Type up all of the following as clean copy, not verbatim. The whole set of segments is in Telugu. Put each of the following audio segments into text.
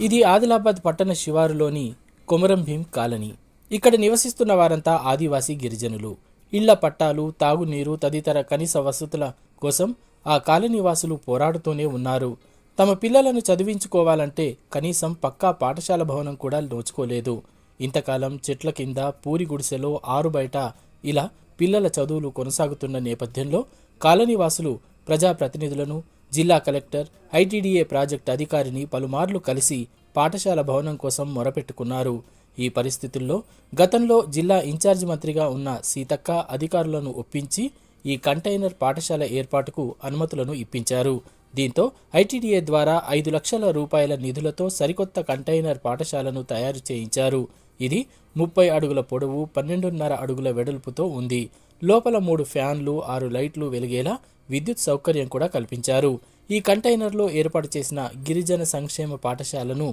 ఇది ఆదిలాబాద్ పట్టణ శివారులోని కొమరం భీం కాలనీ. ఇక్కడ నివసిస్తున్న వారంతా ఆదివాసీ గిరిజనులు. ఇళ్ల పట్టాలు, తాగునీరు తదితర కనీస వసతుల కోసం ఆ కాలనీ వాసులు పోరాడుతూనే ఉన్నారు. తమ పిల్లలను చదివించుకోవాలంటే కనీసం పక్కా పాఠశాల భవనం కూడా నోచుకోలేదు. ఇంతకాలం చెట్ల కింద, పూరి గుడిసెలో, ఆరు బయట ఇలా పిల్లల చదువులు కొనసాగుతున్న నేపథ్యంలో కాలనీ వాసులు ప్రజాప్రతినిధులను, జిల్లా కలెక్టర్, ఐటీడీఏ ప్రాజెక్టు అధికారిని పలుమార్లు కలిసి పాఠశాల భవనం కోసం మొరపెట్టుకున్నారు. ఈ పరిస్థితుల్లో గతంలో జిల్లా ఇన్ఛార్జి మంత్రిగా ఉన్న సీతక్క అధికారులను ఒప్పించి ఈ కంటైనర్ పాఠశాల ఏర్పాటుకు అనుమతులను ఇప్పించారు. దీంతో ఐటీడీఏ ద్వారా 5 లక్షల రూపాయల నిధులతో సరికొత్త కంటైనర్ పాఠశాలను తయారు చేయించారు. ఇది 30 అడుగుల పొడవు, 12.5 అడుగుల వెడల్పుతో ఉంది. లోపల 3 ఫ్యాన్లు, 6 లైట్లు వెలిగేలా విద్యుత్ సౌకర్యం కూడా కల్పించారు. ఈ కంటైనర్లో ఏర్పాటు చేసిన గిరిజన సంక్షేమ పాఠశాలను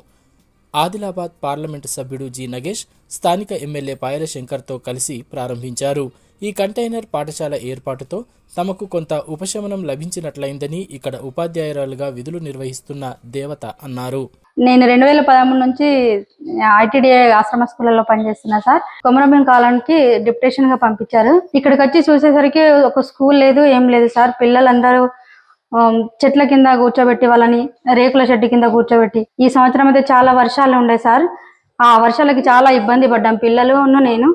ఆదిలాబాద్ పార్లమెంటు సభ్యుడు జి నగేష్ స్థానిక ఎమ్మెల్యే పాయల శంకర్తో కలిసి ప్రారంభించారు. ఈ కంటైనర్ పాఠశాల ఏర్పాటుతో తమకు కొంత ఉపశమనం లభించినట్లయిందని ఇక్కడ ఉపాధ్యాయురాలుగా విధులు నిర్వహిస్తున్న దేవత అన్నారు. నేను 2013 నుంచి ఐటీడీఏ ఆశ్రమ స్కూళ్ళలో పనిచేస్తున్నా సార్. కొమరంభీం కాలనీకి డిప్యుటేషన్ గా పంపించారు. ఇక్కడికి వచ్చి చూసేసరికి ఒక స్కూల్ లేదు, ఏం లేదు సార్. పిల్లలందరూ చెట్ల కింద కూర్చోబెట్టి, వాళ్ళని రేకుల షెడ్ కింద కూర్చోబెట్టి, ఈ సంవత్సరం అయితే చాలా వర్షాలు ఉండే సార్. ఆ వర్షాలకి చాలా ఇబ్బంది పడ్డాం పిల్లలు. నేను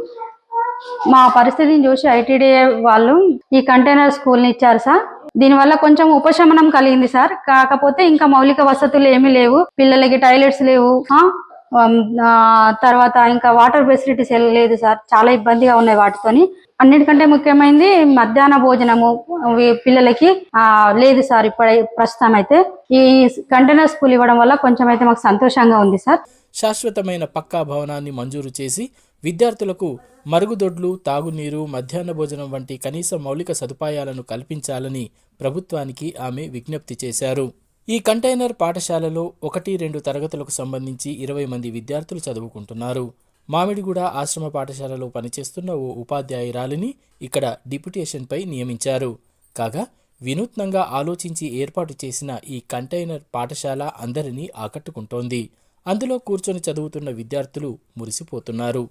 మా పరిస్థితిని చూసి ఐటీడీఏ వాళ్ళు ఈ కంటైనర్ స్కూల్ ని ఇచ్చారు సార్. దీనివల్ల కొంచెం ఉపశమనం కలిగింది సార్. కాకపోతే ఇంకా మౌలిక వసతులు ఏమీ లేవు. పిల్లలకి టాయిలెట్స్ లేవు, తర్వాత ఇంకా వాటర్ ఫెసిలిటీస్ లేదు సార్. చాలా ఇబ్బందిగా ఉన్నాయి వాటితోని. అన్నిటికంటే ముఖ్యమైనది మధ్యాహ్న భోజనము పిల్లలకి లేదు సార్. ఇప్పుడు ప్రస్తుతం అయితే ఈ కంటైనర్ స్కూల్ ఇవ్వడం వల్ల కొంచెం అయితే మాకు సంతోషంగా ఉంది సార్. శాశ్వతమైన పక్కా భవనాన్ని మంజూరు చేసి విద్యార్థులకు మరుగుదొడ్లు, తాగునీరు, మధ్యాహ్న భోజనం వంటి కనీస మౌలిక సదుపాయాలను కల్పించాలని ప్రభుత్వానికి ఆమె విజ్ఞప్తి చేశారు. ఈ కంటైనర్ పాఠశాలలో 1-2 తరగతులకు సంబంధించి 20 మంది విద్యార్థులు చదువుకుంటున్నారు. మామిడిగూడ ఆశ్రమ పాఠశాలలో పనిచేస్తున్న ఓ ఉపాధ్యాయురాలిని ఇక్కడ డిప్యుటేషన్పై నియమించారు. కాగా వినూత్నంగా ఆలోచించి ఏర్పాటు చేసిన ఈ కంటైనర్ పాఠశాల అందరినీ ఆకట్టుకుంటోంది. అందులో కూర్చొని చదువుతున్న విద్యార్థులు మురిసిపోతున్నారు.